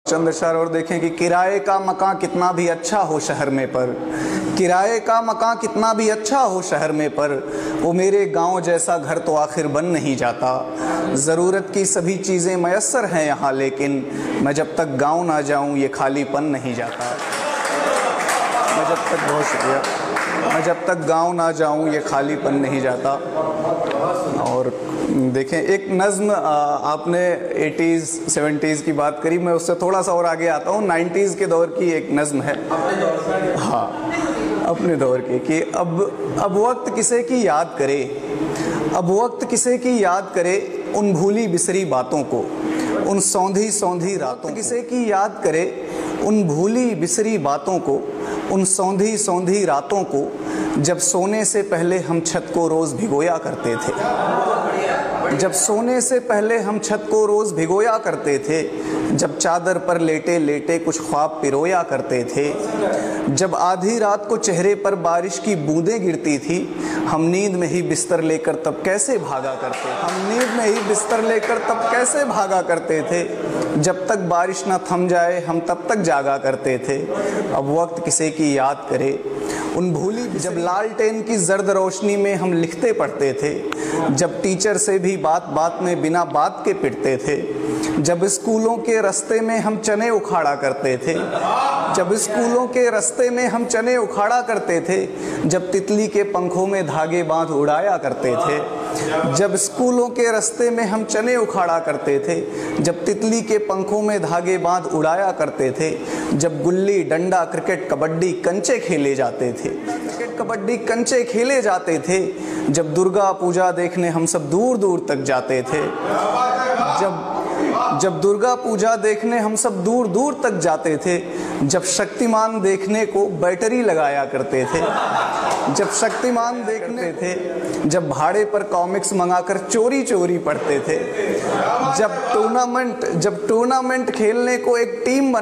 चंद अशआर और देखें कि किराए का मकान कितना भी अच्छा हो शहर में पर, किराए का मकान कितना भी अच्छा हो शहर में पर, वो मेरे गांव जैसा घर तो आखिर बन नहीं जाता। ज़रूरत की सभी चीज़ें मयस्सर हैं यहाँ, लेकिन मैं जब तक गांव ना जाऊँ ये खालीपन नहीं जाता। बहुत शुक्रिया। मैं जब तक गांव ना जाऊँ ये खालीपन नहीं जाता। और देखें, एक नज़्म आपने 80s 70s की बात करी, मैं उससे थोड़ा सा और आगे आता हूँ। 90s के दौर की एक नज़्म है, हाँ, अपने दौर की, कि अब वक्त किसे की याद करे, अब वक्त किसे की याद करे उन भूली बिसरी बातों को, उन सौंधी सौंधी रातों किसे की याद करे उन भूली बिसरी बातों को, उन सौंधी सौंधी रातों को, जब सोने से पहले हम छत को रोज़ भिगोया करते थे, जब सोने से पहले हम छत को रोज़ भिगोया करते थे, जब चादर पर लेटे लेटे कुछ ख्वाब पिरोया करते थे, जब आधी रात को चेहरे पर बारिश की बूंदें गिरती थी, हम नींद में ही बिस्तर लेकर तब कैसे भागा करते, हम नींद में ही बिस्तर लेकर तब कैसे भागा करते थे, जब तक बारिश न थम जाए हम तब तक जागा करते थे। अब वक्त किसे की याद करे उन भूली, जब लालटेन की जर्द रोशनी में हम लिखते पढ़ते थे, जब टीचर से भी बात बात में बिना बात के पिटते थे, जब स्कूलों के रास्ते में हम चने उखाड़ा करते थे, जब स्कूलों के रास्ते में हम चने उखाड़ा करते थे, जब तितली के पंखों में धागे बांध उड़ाया करते थे, जब स्कूलों के रास्ते में हम चने उखाड़ा करते थे, जब तितली के पंखों में धागे बांध उड़ाया करते थे, जब गुल्ली डंडा क्रिकेट कबड्डी कंचे खेले जाते थे, क्रिकेट कबड्डी कंचे खेले जाते थे, जब दुर्गा पूजा देखने हम सब दूर दूर तक जाते थे, जब दुर्गा पूजा देखने हम सब दूर दूर तक जाते थे, जब शक्तिमान देखने को बैटरी लगाया करते थे, जब शक्तिमान देखने थे, जब भाड़े पर कॉमिक्स मंगाकर चोरी चोरी पढ़ते थे, जब टूर्नामेंट खेलने को एक टीम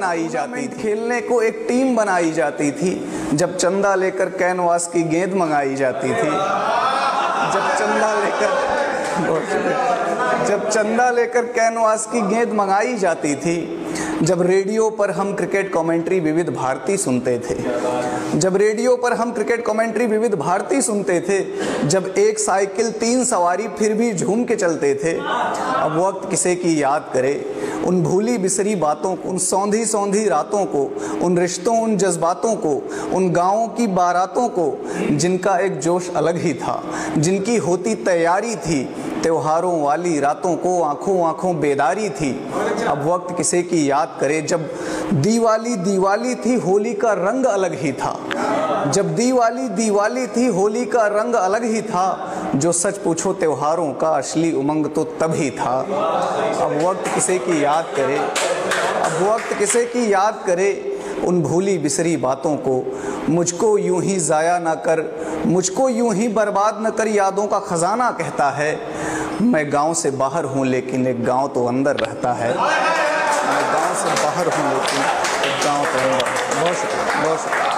बनाई जाती थी, जब चंदा लेकर कैनवास की गेंद मंगाई जाती थी, जब चंदा लेकर कैनवास की गेंद मंगाई जाती थी, जब रेडियो पर हम क्रिकेट कमेंट्री विविध भारती सुनते थे, जब रेडियो पर हम क्रिकेट कमेंट्री विविध भारती सुनते थे, जब एक साइकिल 3 सवारी फिर भी झूम के चलते थे। अब वक्त किसे की याद करे उन भूली बिसरी बातों को, उन सौंधी सौंधी रातों को, उन रिश्तों उन जज्बातों को, उन गाँवों की बारातों को, जिनका एक जोश अलग ही था, जिनकी होती तैयारी थी, त्योहारों वाली रातों को आंखों आंखों बेदारी थी। अब वक्त किसे की याद करे जब दीवाली थी, होली का रंग अलग ही था, जब दीवाली थी, होली का रंग अलग ही था, जो सच पूछो त्योहारों का असली उमंग तो तब ही था। अब वक्त किसे की याद करे, अब वक्त किसे की याद करे उन भूली बिसरी बातों को, मुझको यूं ही ज़ाया ना कर, मुझको यूं ही बर्बाद न कर, यादों का ख़जाना कहता है। मैं गांव से बाहर हूं लेकिन एक गांव तो अंदर रहता है, मैं गांव से बाहर हूं लेकिन एक गांव तो अंदर। बहुत शुक्रिया, बहुत शुक्रिया।